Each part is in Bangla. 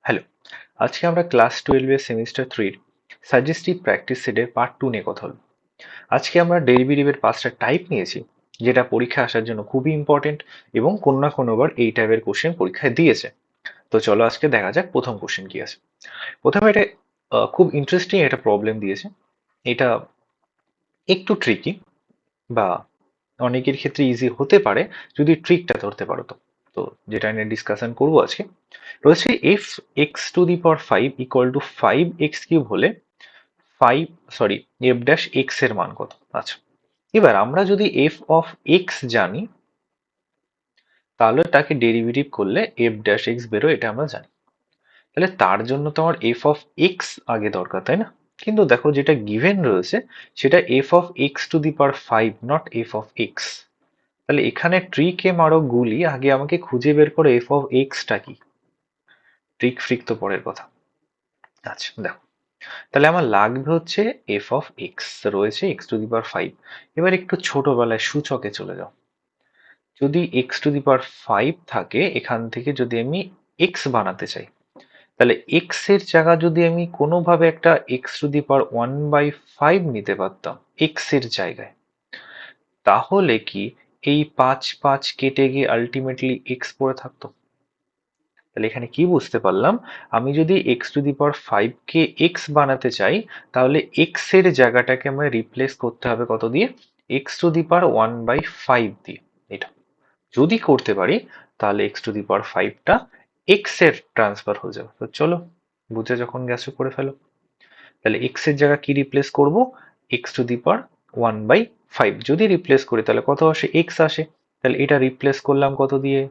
হ্যালো, আজকে আমরা ক্লাস 12 এর সেমিস্টার 3 সাজেস্টিভ প্র্যাকটিস সেটের পার্ট 2 নিয়ে কথা বলবো। আজকে আমরা ডেরিভেটিভের 5টা টাইপ নিয়েছি, যেটা পরীক্ষা আসার জন্য খুবই ইম্পর্টেন্ট এবং কোনো না কোনোবার এই টাইপের কোশ্চেন পরীক্ষায় দিয়েছে। তো চলো আজকে দেখা যাক প্রথম কোশ্চেন কি আছে। প্রথমে এটা খুব ইন্টারেস্টিং একটা প্রবলেম দিয়েছে। এটা একটু ট্রিকি বা অনেকের ক্ষেত্রে ইজি হতে পারে যদি ট্রিকটা ধরতে পারো। তো তো যেটা নিয়ে ডিসকাশন করবো আজকে রয়েছে, F x to the power 5 equal to 5x³ হলে 5 সরি এফ ড্যাশ এক্স এর মান কত। আচ্ছা, এবার আমরা যদি এফ অফ এক্স জানি, তাহলে তাকে ডেরিভেটিভ করলে এফ ড্যাশ এক্স বেরোয়, এটা আমরা জানি। তাহলে তার জন্য তো আমার এফ অফ এক্স আগে দরকার, তাই না? কিন্তু দেখো যেটা গিভেন রয়েছে সেটা F of x to the power 5, not F of x. তাহলে এখানে ট্রিকে মারো গুলি, আগে আমাকে খুঁজে বের করে এফ অফ এক্সটা কি। ট্রিক ফ্রিক তো পরের কথা। আচ্ছা দেখো, তাহলে আমার লাগবে হচ্ছে এফ অফ এক্স রয়েছে এক্স টু দি পাওয়ার 5। এবার একটু ছোটবেলায় সূচকে চলে যাও। যদি এক্স টু দি পাওয়ার 5 থাকে, এখান থেকে যদি আমি এক্স বানাতে চাই, তাহলে এক্স এর জায়গা যদি আমি কোনোভাবে একটা এক্স টু দি পাওয়ার 1/5 নিতে পারতাম এক্স এর জায়গায়, তাহলে কি এই 5 5 কেটে গিয়ে আলটিমেটলি এক্স পড়ে থাকতো। তাহলে এখানে কি বুঝতে পারলাম, আমি যদি x to the power 5 K x বানাতে চাই, তাহলে এক্স এর জায়গাটাকে আমায় রিপ্লেস করতে হবে কত দিয়ে? এক্স টু দি পাওয়ার 1/5 দিয়ে। এটা যদি করতে পারি, তাহলে এক্স টু দি পাওয়ার 5টা এক্স এর ট্রান্সফার হয়ে যাবে। তো চলো, বুঝে যখন গেছো করে ফেলো। তাহলে এক্স এর জায়গা কি রিপ্লেস করব? এক্স টু দি পাওয়ার 1/5 যদি রিপ্লেস করি তাহলে কত আসে? এক্স আসে। তাহলে এটা রিপ্লেস করলাম কত দিয়ে?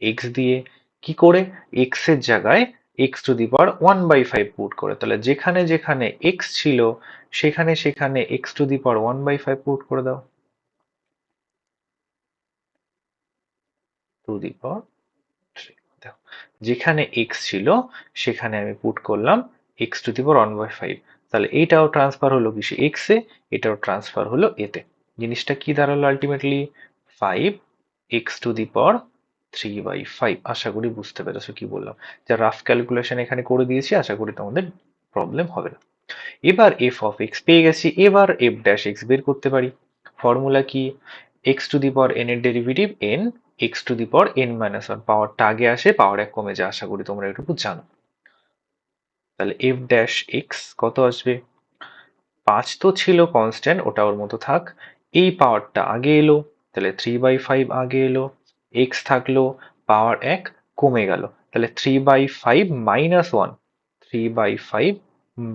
এক্স দিয়ে। কি করে? এক্স এর জায়গায় x to the power 1/5 put করে। তাহলে যেখানে যেখানে এক্স ছিল সেখানে সেখানে x to the power 1/5 put করে দাও। টু দি পাওয়ার 3। দেখো, যেখানে এক্স ছিল সেখানে আমি পুট করলাম এক্স টু দি পাওয়ার 1/5। তাহলে এইটাও ট্রান্সফার হলো কিসে? এক্স এ। এটাও ট্রান্সফার হলো এতে। জিনিসটা কি দাঁড়ালো আলটিমেটলি? 5 x টু দি পাওয়ার 3/5। আশা করি বুঝতে পেরেছো কি বললাম। যা রাফ ক্যালকুলেশন এখানে করে দিয়েছি, আশা করি তোমাদের প্রবলেম হবে না। এবার এফ অফ এক্স পেয়ে গেছি, এবার এফ ড্যাশ এক্স বের করতে পারি। ফর্মুলা কি? X to the power n এর derivative n, x to the power n minus one. পাওয়ারটা আগে আসে, পাওয়ার এক কমে যায়, আশা করি তোমরা এটুকু জানো। তাহলে এফ ড্যাশ এক্স কত আসবে? 5 তো ছিল কনস্ট্যান্ট, ওটা ওর মতো থাক। এই পাওয়ারটা আগে এলো, তাহলে 3/5 আগে এলো। এক্স থাকলো, পাওয়ার এক কমে গেল, তাহলে 3/5 মাইনাস ওয়ান। 3/5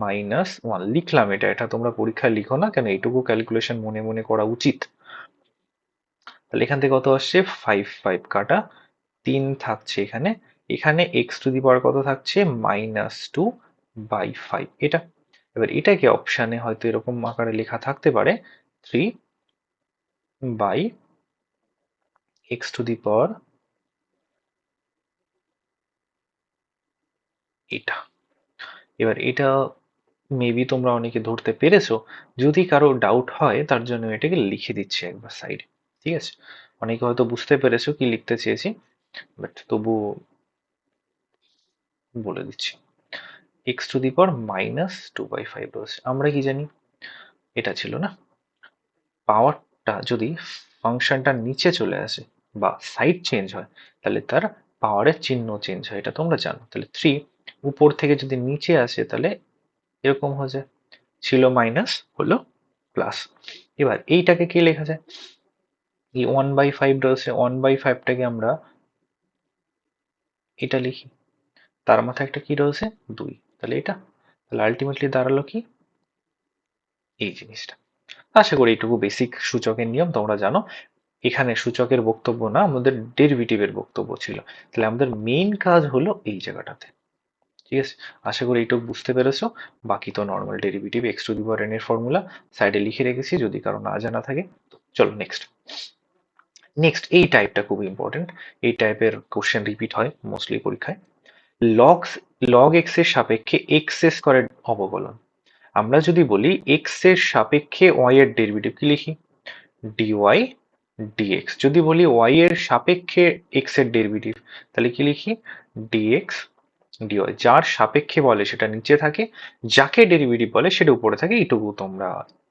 মাইনাস ওয়ান লিখলাম। এটা এটা তোমরা পরীক্ষায় লিখো না কেন, এইটুকু ক্যালকুলেশন মনে মনে করা উচিত। তাহলে এখান থেকে কত আসছে? 5 কাটা 3 থাকছে এখানে। এখানে এক্স টু দি পাওয়ার কত থাকছে? -2/5। এটা এবার এটাকে অপশানে হয়তো এরকম আকারে লেখা থাকতে পারে, 3/x টু দি পাওয়ার এটা। এবার এটা মেবি তোমরা অনেকে ধরতে পেরেছো। যদি কারো ডাউট হয় তার জন্য এটাকে লিখে দিচ্ছি একবার সাইডে। ঠিক আছে? অনেকে হয়তো বুঝতে পেরেছো কি লিখতে চেয়েছি, বাট তবু বলে দিচ্ছি। x টু দি পাওয়ার -2/5 রয়েছে। আমরা কি জানি? এটা ছিল না, পাওয়ারটা যদি ফাংশনটার নিচে চলে আসে বা সাইড চেঞ্জ হয়, তাহলে তার পাওয়ারের চিহ্ন চেঞ্জ হয়, এটা তোমরা জানো। তাহলে 3 উপর থেকে যদি নিচে আসে তাহলে এরকম হয়ে যায়, ছিল মাইনাস হলো প্লাস। এবার এইটাকে কি লেখা যায়? এই 1/5 রয়েছে, 1/5টাকে আমরা এটা লিখি, তার মাথায় একটা কি রয়েছে? 2। তাহলে এটা, তাহলে আলটিমেটলি দাঁড়ালো কি? এই জিনিসটা। আশা করি এইটুকু বেসিক সূচকের নিয়ম তোমরা জানো। এখানে সূচকের বক্তব্য না, আমাদের ডেরিভেটিভের বক্তব্য ছিল। তাহলে আমাদের মেইন কাজ হলো এই জায়গাটাতে। ঠিক আছে? আশা করি এইটুকু বুঝতে পেরেছো। বাকি তো normal derivative x to the power n এর ফর্মুলা সাইডে লিখে রেখেছি, যদি কারো না জানা থাকে। তো চলো নেক্সট। নেক্সট এই টাইপটা খুব ইম্পর্টেন্ট। এই টাইপের কোশ্চেন রিপিট হয় মোস্টলি পরীক্ষায়। লগ লগ এক্স এর সাপেক্ষে এক্স স্কোয়ারের অবকলন। আমরা যদি বলি এক্স এর সাপেক্ষে ওয়াই এর ডেরিভেটিভ কি লিখি? D y d x. যদি বলি ওয়াই এর সাপেক্ষে এক্স এর ডেরিভেটিভ, তাহলে কি লিখি? ডিএক্স ডিওয়াই, যার সাপেক্ষে বলে সেটা নিচে থাকে, যাকে ডেরিভেটিভ বলে সেটা উপরে থাকে। এইটুকু তোমরা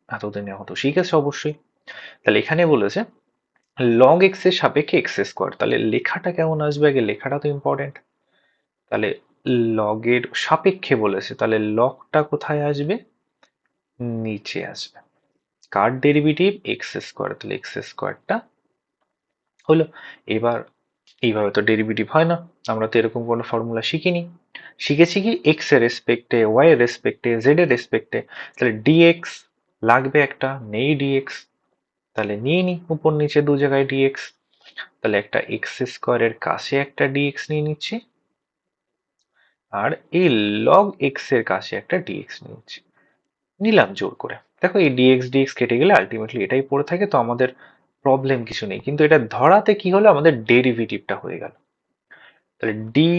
এতদিনে হয়তো শিখেছো অবশ্যই। তাহলে এখানে বলেছে লগ এক্স এর সাপেক্ষে এক্স স্কোয়ার, তাহলে লেখাটা কেমন আসবে, আগে লেখাটা তো ইম্পর্টেন্ট। তাহলে লগের সাপেক্ষে বলেছে, তাহলে লগটা কোথায় আসবে, নিচে আসবে। কার ডেরিভেটিভ, এক্স স্কোয়ার, তাহলে এক্স স্কোয়ারটা হলো। এবার এইভাবে তো ডেরিভেটিভ হয় না, আমরা তো এরকম কোনো ফর্মুলা শিখিনি। শিখেছি কি এক্স এর রেসপেক্টে, ওয়াই এর রেসপেক্টে, জেড এর রেসপেক্টে। তাহলে ডিএক্স লাগবে, একটা নেই ডিএক্স, তাহলে নিয়ে নি উপর নিচে দু জায়গায় ডিএক্স। তাহলে একটা এক্স স্কোয়ারের কাছে একটা ডিএক্স নিয়ে নিচ্ছি, আর এই লগ এক্স এর কাছে একটা ডিএক্স নিয়ে নিচ্ছি, নিলাম জোর করে। দেখো এই ডিএক্স ডিএক্স কেটে গেলে আলটিমেটলি এটাই পড়ে থাকে, তো আমাদের প্রবলেম কিছু নেই। কিন্তু এটা ধরাতে কি হলো, আমাদের ডেরিভেটিভটা হয়ে গেল। তাহলে ডি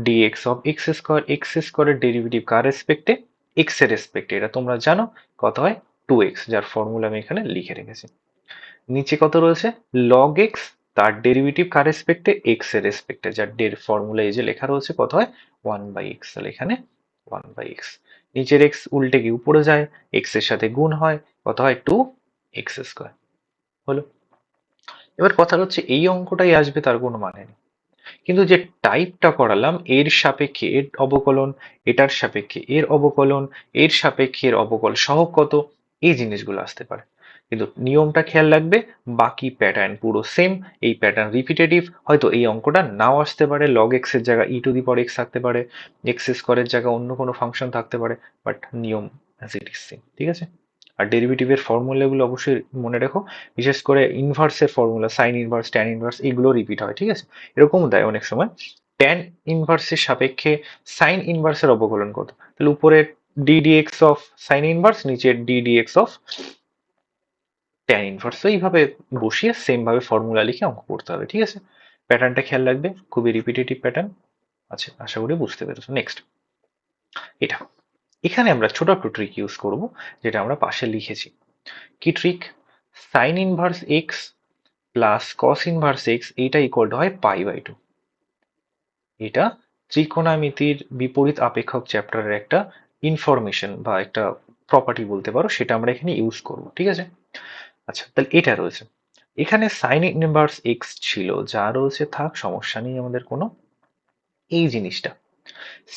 ডিএক্স অফ এক্স স্কোয়ারের ডেরিভেটিভ কার রেসপেক্টে, এক্স এর রেসপেক্টে, এটা তোমরা জানো কত হয়, 2x, যার ফর্মুলা আমি এখানে লিখে রেখেছি। নিচে কত রয়েছে, লগ এক্স, তার ডেরিভেটিভ কার রেসপেক্টে, এক্স এর রেসপেক্টে, যার ফর্মুলা এই যে লেখা রয়েছে কত হয়, 1/x। তাহলে এখানে 1/x, নিচের এক্স উল্টে গিয়ে উপরে যায়, এক্স এর সাথে গুণ হয়, কত হয়, 2x²। হলো। এবার কথা হচ্ছে এই অঙ্কটাই আসবে তার কোনো মানে নেই, কিন্তু যে টাইপটা করালাম, এর সাপেক্ষে এর অবকলন, এটার সাপেক্ষে এর অবকলন, এর সাপেক্ষে এর অবকল সহগ কত, এই জিনিসগুলো আসতে পারে। কিন্তু নিয়মটা খেয়াল রাখবে, বাকি প্যাটার্ন পুরো সেম। এই প্যাটার্ন রিপিটেটিভ, হয়তো এই অঙ্কটা নাও আসতে পারে, লগ এক্স এর জায়গায় ই টু দি পাওয়ার এক্স থাকতে পারে, এক্স স্কোয়ারের জায়গায় অন্য কোনো ফাংশন থাকতে পারে, বাট নিয়ম অ্যাজ ইট ইজ সেম। ঠিক আছে। আর ডেরিভেটিভের ফর্মুলাগুলো অবশ্যই মনে রেখো, বিশেষ করে ইনভার্সের formula, sine inverse, tan inverse, এগুলো রিপিট হয়। ঠিক আছে। এরকম দেয় অনেক সময়, ট্যান ইনভার্সের সাপেক্ষে সাইন ইনভার্সের অবকলন কত, তাহলে উপরে ডিডিএক্স অফ সাইন ইনভার্স, নিচে ডিডিএক্স অফ ট্যান ইনভার্স। তো এইভাবে বসিয়ে সেম ভাবে ফর্মুলা লিখে অঙ্ক করতে হবে। ঠিক আছে। প্যাটার্নটা খেয়াল রাখবে, খুবই রিপিটেটিভ প্যাটার্ন আছে, আশা করি বুঝতে পেরেছো। নেক্সট এটা, এখানে আমরা ছোট একটু ট্রিক ইউজ করব, যেটা আমরা পাশে লিখেছি। কি trick, sign inverse x plus cos inverse x, এইটা ইকুয়াল টু হয় π/2। এটা ত্রিকোণমিতির বিপরীত আপেক্ষক চ্যাপ্টারের একটা ইনফরমেশন বা একটা প্রপার্টি বলতে পারো, সেটা আমরা এখানে ইউজ করব। ঠিক আছে। আচ্ছা, তাহলে এটা রয়েছে, এখানে সাইন ইনভার্স এক্স ছিল, যা রয়েছে থাক, সমস্যা নেই আমাদের কোনো। এই জিনিসটা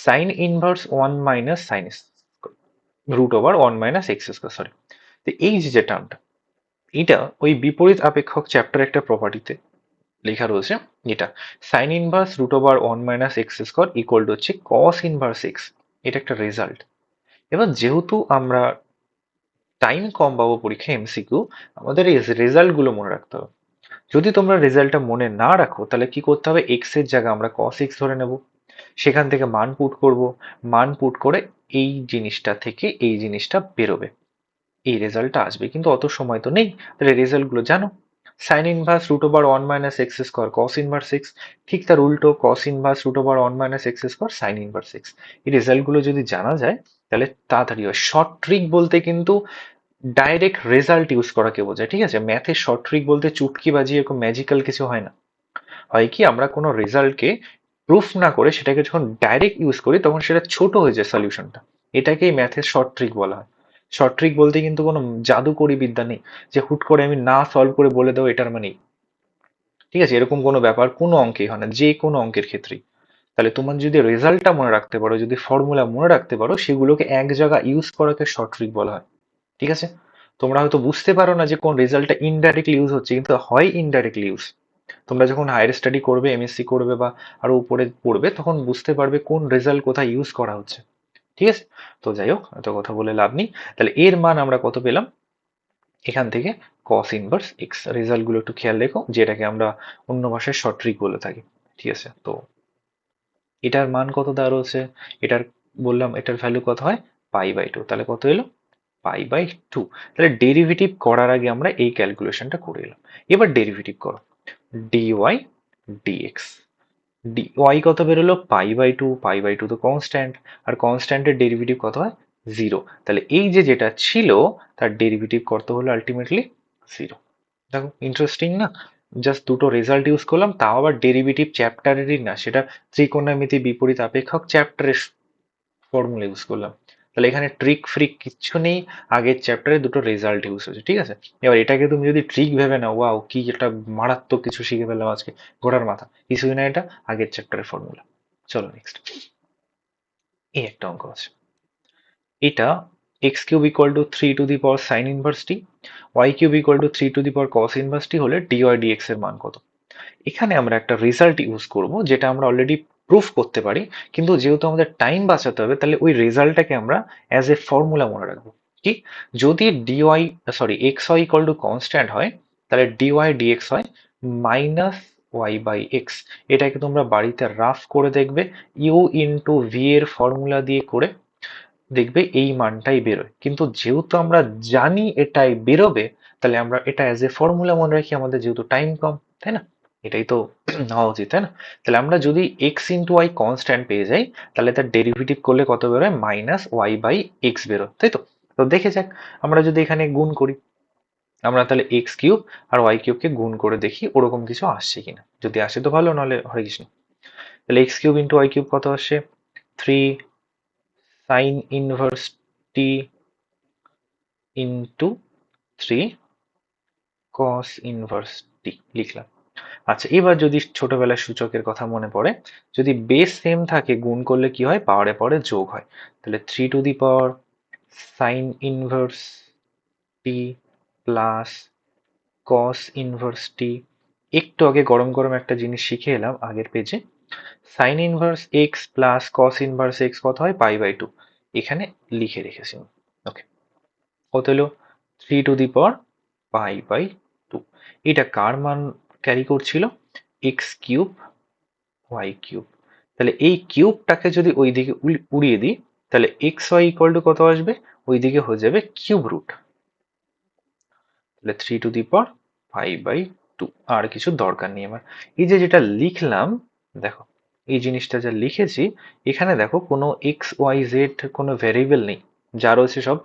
sign inverse 1 - sign √1 - x², sorry. তো এই যে টার্মটা, এটা ওই বিপরীত আপেক্ষক চ্যাপ্টার একটা প্রপার্টিতে লেখা রয়েছে, এটা sign inverse √1 - x² equal to হচ্ছে কস ইনভার্স এক্স। এটা একটা রেজাল্ট। এবার যেহেতু আমরা টাইম কম পাবো পরীক্ষায় এমসিকিউ, আমাদের এই রেজাল্ট গুলো মনে রাখতে হবে। যদি তোমরা রেজাল্টটা মনে না রাখো, তাহলে কি করতে হবে, এক্স এর জায়গায় আমরা কস এক্স ধরে নেব, সেখান থেকে মান পুট করব, মান পুট করে এই জিনিসটা থেকে এই জিনিসটা বেরোবে, এই রেজাল্টটা আসবে। কিন্তু অত সময় তো নেই, তাহলে রেজাল্ট গুলো জানো, sign inverse √1 - x² cos inverse x, ঠিক তার উল্টো cos inverse √1 - x² sign inverse x. এই রেজাল্ট গুলো যদি জানা যায়, তাহলে তাড়াতাড়ি হয়। শর্ট ট্রিক বলতে কিন্তু ডাইরেক্ট রেজাল্ট ইউজ করাকে বোঝায়। ঠিক আছে, ম্যাথে শর্ট ট্রিক বলতে চুটকি বাজিয়ে এরকম ম্যাজিক্যাল কিছু হয় না। হয় কি, আমরা কোনো রেজাল্টকে প্রুফ না করে সেটাকে যখন ডাইরেক্ট ইউজ করি, তখন সেটা ছোট হয়ে যায় সলিউশনটা। এটাকেই ম্যাথের শর্ট ট্রিক বলা হয়। শর্ট ট্রিক বলতে কিন্তু কোনো জাদুকরি বিদ্যা নেই, যে হুট করে আমি না সলভ করে বলে দেবো এটার মানে এই। ঠিক আছে, এরকম কোনো ব্যাপার কোনো অঙ্কেই হয় না, যে কোনো অঙ্কের ক্ষেত্রেই। তাহলে তোমার যদি রেজাল্টটা মনে রাখতে পারো, যদি ফর্মুলা মনে রাখতে পারো, সেগুলোকে এক জায়গা ইউজ করাকে শর্ট ট্রিক বলা হয়। ঠিক আছে। তোমরা হয়তো বুঝতে পারো না যে কোন রেজাল্টটা ইনডাইরেক্টলি ইউজ হচ্ছে, কিন্তু হয় ইনডাইরেক্টলি ইউজ। তোমরা যখন হায়ার স্টাডি করবে, এমএসসি করবে বা আরো উপরে পড়বে, তখন বুঝতে পারবে কোন রেজাল্ট কোথায় ইউজ করা হচ্ছে। ঠিক আছে। তো যাই হোক, এত কথা বলে লাভ নেই। তাহলে এর মান আমরা কত পেলাম, এখান থেকে কস ইনভার্স এক্স। রেজাল্ট গুলো একটু খেয়াল রেখো, যেটাকে আমরা অন্য ভাষায় শর্ট ট্রিক বলে থাকি। ঠিক আছে। তো এটার মান কত দেওয়া রয়েছে, এটার বললাম এটার ভ্যালু কত হয়, π/2। তাহলে কত এলো, π/2। তাহলে ডেরিভেটিভ করার আগে আমরা এই ক্যালকুলেশনটা করে এলাম। এবার ডেরিভেটিভ করো, dy dx, ওয়াই কত বেরোলো, π/2। π/2 তো কনস্ট্যান্ট, আর কনস্ট্যান্টের ডেরিভেটিভ কত হয়, 0। তাহলে এই যে যেটা ছিল, তার ডেরিভেটিভ কত হলো আলটিমেটলি 0। দেখো ইন্টারেস্টিং না। জাস্ট দুটো রেজাল্ট ইউজ করলাম, তাও আবার ডেরিভেটিভ চ্যাপ্টারেরই না, সেটা ত্রিকোণমিতি বিপরীত আপেক্ষক চ্যাপ্টারের ফর্মুলা ইউজ করলাম। তাহলে এখানে ট্রিক ফ্রিক কিচ্ছু নেই, আগের চ্যাপ্টারে দুটো রেজাল্ট ইউজ হয়েছে, ঠিক আছে। এবার এটাকে তুমি যদি ট্রিক ভেবে নাও, ওয়াও কি একটা মারাত্মক কিছু শিখে ফেললাম আজকে, ঘোড়ার মাথা, কিছুই না, এটা আগের চ্যাপ্টারের ফর্মুলা। চলো নেক্সট, এই একটা অঙ্ক আছে। এটা x cube equal to 3 to the power sine inverse t, y cube equal to 3 to the power cos inverse t হলে ডি ওয়াই ডি এক্স এর মান কত। এখানে আমরা একটা রেজাল্ট ইউজ করব যেটা আমরা অলরেডি প্রুফ করতে পারি, কিন্তু যেহেতু আমাদের টাইম বাঁচাতে হবে, তাহলে ওই রেজাল্টটাকে আমরা অ্যাজ এ ফর্মুলা মনে রাখবো। কি, যদি d y x y equal to constant হয়, তাহলে ডিওয়াই ডিএক্স হয় মাইনাস ওয়াই বাই এক্স। এটাকে তোমরা বাড়িতে রাফ করে দেখবে, ইউ ইন্টু ভি এর ফর্মুলা দিয়ে করে দেখবে এই মানটাই বেরোয়। কিন্তু যেহেতু আমরা জানি এটাই বেরোবে, তাহলে আমরা এটা অ্যাজ এ ফর্মুলা মনে রাখি, আমাদের যেহেতু টাইম কম, তাই না? এটাই তো হওয়া উচিত, তাই না? তাহলে আমরা যদি এক্স ইন্টু ওয়াই কনস্ট্যান্ট পেয়ে যাই, তাহলে তার ডেরিভেটিভ করলে কত বেরোয়, মাইনাস ওয়াই বাই এক্স বেরোয়, তাই তো? তো দেখে যাক, আমরা যদি এখানে গুণ করি, আমরা তাহলে এক্স কিউব আর ওয়াই কিউবকে গুণ করে দেখি ওরকম কিছু আসছে কিনা, যদি আসে তো ভালো, নাহলে হরে কৃষ্ণ। তাহলে x cube into y cube কত আসছে, 3 sin inverse t into 3 cos inverse t লিখলাম। আচ্ছা, এবার যদি ছোটবেলার সূচকের কথা মনে পড়ে, যদি বেস সেম থাকে, গুণ করলে কি হয়, পাওয়ারে পাওয়ারে যোগ হয়। তাহলে 3 to the power sine inverse T plus cos inverse টি। একটু আগে গরম গরম একটা জিনিস শিখে এলাম আগের পেজে, sign inverse x plus cos inverse x কত হয়, পাই/2। এখানে লিখে রেখেছি। ওকে, কত হলো, 3 টু দি পাওয়ার পাই/2। এটা কার মান ক্যারি করছিল, এক্স কিউব ওয়াই কিউব। তাহলে এই কিউবটাকে যদি ওইদিকে উড়িয়ে দিই, তাহলে এক্স ওয়াই ইকুয়াল টু কত আসবে, ওইদিকে হয়ে যাবে কিউব রুট। তাহলে 3 টু দি পাওয়ার পাই/2, আর কিছু দরকার নেই আমার। এই যে যেটা লিখলাম, দেখো এই জিনিসটা যা লিখেছি, এখানে দেখো কোনো এক্স ওয়াই জেড কোনো ভ্যারিয়েবল নেই, যা রয়েছে সব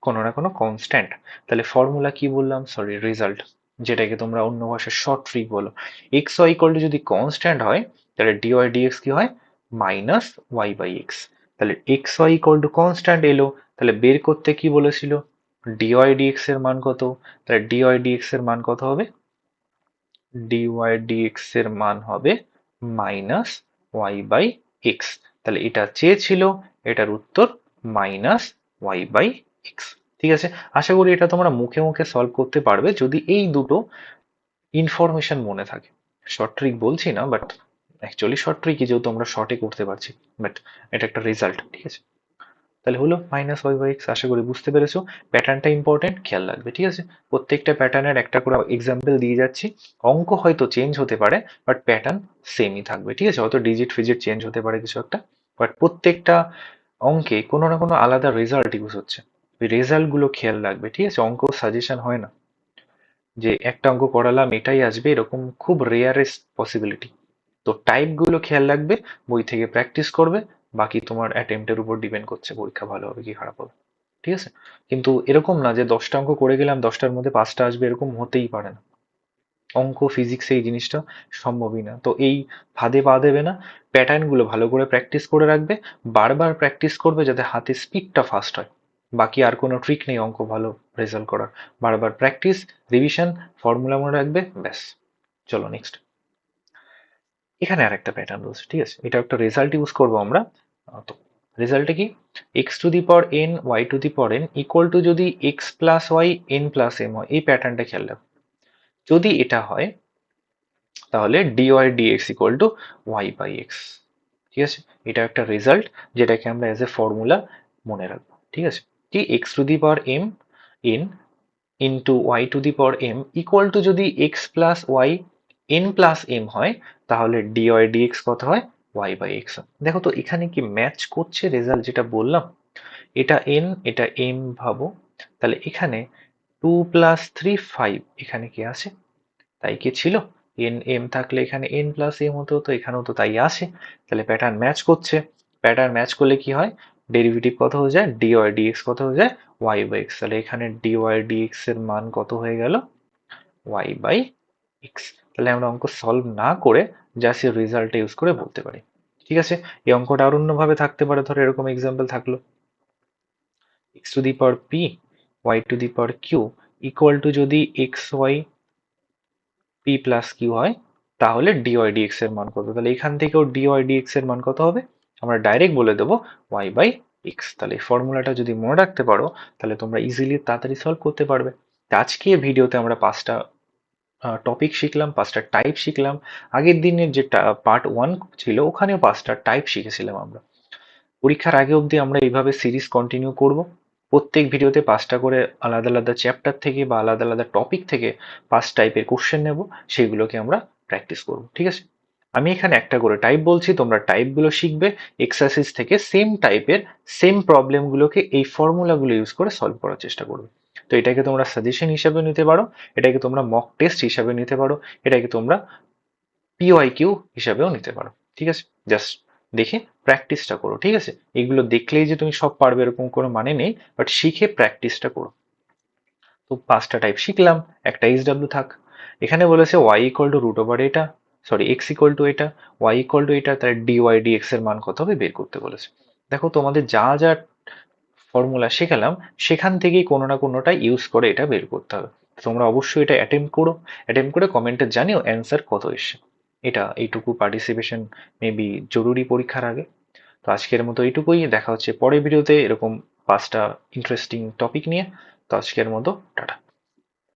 কোনো না কোনো কনস্ট্যান্ট। তাহলে ফর্মুলা কি বললাম, সরি রেজাল্ট, যেটাকে তোমরা অন্য ভাষায় শর্ট ট্রিক বলো। এক্স ওয়াই ইকুয়াল টু যদি কনস্ট্যান্ট হয়, তাহলে ডি ওয়াই ডিএক্স কি হয়, মাইনাস ওয়াই বাই এক্স। তাহলে x y equal to constant এলো, তাহলে বের করতে কি বলেছিল, ডি ওয়াই ডিএক্স এর মান কত। তাহলে ডি ওয়াই ডিএক্স এর মান কত হবে, ডি ওয়াই ডিএক্স এর মান হবে মাইনাস ওয়াই বাই এক্স। তাহলে এটা চেয়েছিল, এটার উত্তর মাইনাস ওয়াই বাই এক্স। ঠিক আছে, আশা করি এটা তোমরা মুখে মুখে সলভ করতে পারবে যদি এই দুটো ইনফরমেশন মনে থাকে। শর্ট ট্রিক বলছি না, বাট অ্যাকচুয়ালি শর্ট ট্রিকই, যেহেতু আমরা শর্টে করতে পারছি, বাট এটা একটা রেজাল্ট, ঠিক আছে। তাহলে হলো মাইনাস ওয়াই বাই এক্স। আশা করি বুঝতে পেরেছো, প্যাটার্নটা ইম্পর্টেন্ট, খেয়াল রাখবে, ঠিক আছে। প্রত্যেকটা প্যাটার্নের একটা করে এক্সাম্পল দিয়ে যাচ্ছি, অঙ্ক হয়তো চেঞ্জ হতে পারে, বাট প্যাটার্ন সেমই থাকবে, ঠিক আছে। হয়তো ডিজিট ফিজিট চেঞ্জ হতে পারে কিছু একটা, বাট প্রত্যেকটা অঙ্কে কোনো না কোনো আলাদা রেজাল্ট ইউজ হচ্ছে। ওই রেজাল্ট গুলো খেয়াল রাখবে, ঠিক আছে। অঙ্ক সাজেশন হয় না যে একটা অঙ্ক করালাম এটাই আসবে, এরকম খুব রেয়ারেস্ট পসিবিলিটি। তো টাইপ গুলো খেয়াল রাখবে, বই থেকে প্র্যাকটিস করবে, বাকি তোমার অ্যাটেম্পটের উপর ডিপেন্ড করছে পরীক্ষা ভালো হবে কি খারাপ হবে, ঠিক আছে। কিন্তু এরকম না যে 10টা অঙ্ক করে গেলাম 10টার মধ্যে 5টা আসবে, এরকম হতেই পারে না। অঙ্ক ফিজিক্সে এই জিনিসটা সম্ভবই না। তো এই ফাঁদে পা দেবে না, প্যাটার্ন গুলো ভালো করে প্র্যাকটিস করে রাখবে, বারবার প্র্যাকটিস করবে যাতে হাতে স্পিডটা ফাস্ট হয়। বাকি আর কোনো ট্রিক নেই অঙ্ক ভালো রেজাল্ট করার, বারবার প্র্যাকটিস, রিভিশন, ফর্মুলা মনে রাখবে, ব্যাস। চলো নেক্সট, এখানে আর একটা প্যাটার্ন রয়েছে, ঠিক আছে। এটা একটা রেজাল্ট ইউজ করবো আমরা। তো রেজাল্টে কি, x to the power n y to the power n equal to যদি x plus y n plus m হয়, এই প্যাটার্নটা খেয়াল রাখো। যদি এটা হয়, তাহলে d y d x equal to y by x, ঠিক আছে। এটা একটা রেজাল্ট, যেটাকে আমরা এজ এ ফর্মুলা মনে রাখবো, ঠিক আছে। কি, x to the power m n into y to the power m equal to যদি x plus y n plus m হয়, তাহলে ডি ওয়াই ডিএক্স কত হয়, ওয়াই বাই এক্স। দেখো তো এখানে কি ম্যাচ করছে রেজাল্ট যেটা বললাম, এটা এন এটা এম ভাবো, তাহলে এখানে 2 + 3 5, এখানে কি আছে, তাই কি ছিল, এন এম থাকলে এখানে এন প্লাস এম হতে হতো, এখানেও তো তাই আসে। তাহলে প্যাটার্ন ম্যাচ করছে, প্যাটার্ন ম্যাচ করলে কি হয়, ডেরিভেটিভ কত হয়ে যায়, ডি ওয়াই ডিএক্স কত হয়ে যায়, ওয়াই বাই এক্স। তাহলে এখানে ডি ওয়াই ডিএক্স এর মান কত হয়ে গেল, ওয়াই বাই এক্স। তাহলে আমরা অঙ্ক সলভ না করে জাস্ট এর রেজাল্টটা ইউজ করে বলতে পারি। ঠিক আছে? এই অঙ্কটা আর অন্যভাবে থাকতে পারে, ধরো এরকম এক্সাম্পল থাকলো x to the power p y to the power q equal to যদি x y p plus q হয়, তাহলে ডিওয়াই ডিএক্স এর মান কত? তাহলে এখান থেকেও ডিওয়াই ডিএক্স এর মান কত হবে? আমরা ডাইরেক্ট বলে দেবো ওয়াই বাই এক্স। তাহলে এই ফর্মুলাটা যদি মনে রাখতে পারো, তাহলে তোমরা ইজিলি তাড়াতাড়ি সলভ করতে পারবে। তো আজকের ভিডিওতে আমরা 5টা টপিক শিখলাম, 5টা টাইপ শিখলাম। আগের দিনের যে পার্ট 1 ছিল ওখানেও 5টা টাইপ শিখেছিলাম আমরা। পরীক্ষার আগে অবধি আমরা এইভাবে সিরিজ কন্টিনিউ করব। প্রত্যেক ভিডিওতে 5টা করে আলাদা আলাদা চ্যাপ্টার থেকে বা আলাদা আলাদা টপিক থেকে 5 টাইপের কোশ্চেন নেব, সেগুলোকে আমরা প্র্যাকটিস করব। ঠিক আছে? আমি এখানে একটা করে টাইপ বলছি, তোমরা টাইপগুলো শিখবে, এক্সারসাইজ থেকে সেম টাইপের সেম প্রবলেমগুলোকে এই ফর্মুলাগুলো ইউজ করে সলভ করার চেষ্টা করবে। তো এটাকে তোমরা সাজেশন হিসাবে নিতে পারো, এটাকে তোমরা মক টেস্ট হিসাবে নিতে পারো, এটাকে তোমরা পিওয়াইকিউ হিসাবেও নিতে পারো। ঠিক আছে? জাস্ট দেখে প্র্যাকটিসটা করো। ঠিক আছে? এগুলো দেখলেই যে তুমি সব পারবে এরকম কোনো মানে নেই, বাট শিখে প্র্যাকটিসটা করো। তো 5টা টাইপ শিখলাম, একটা এইচডাব্লিউ থাক। এখানে বলেছে y equal to root over এটা, সরি এক্স ইকুয়াল টু এটা, ওয়াই ইকুয়াল টু এটা, তাহলে ডিওয়াই ডিএক্স এর মান কত হবে বের করতে বলেছে। দেখো তোমাদের যা যা ফর্মুলা শেখালাম সেখান থেকেই কোনো না কোনোটা ইউজ করে এটা বের করতে হবে। তোমরা অবশ্যই এটা অ্যাটেম্প করো, অ্যাটেম্প করে কমেন্টে জানিও অ্যান্সার কত এসছে। এটা এইটুকু পার্টিসিপেশন মেবি জরুরি পরীক্ষার আগে। তো আজকের মতো এইটুকুই, দেখা হচ্ছে পরের ভিডিওতে এরকম 5টা ইন্টারেস্টিং টপিক নিয়ে। তো আজকের মতো টাটা।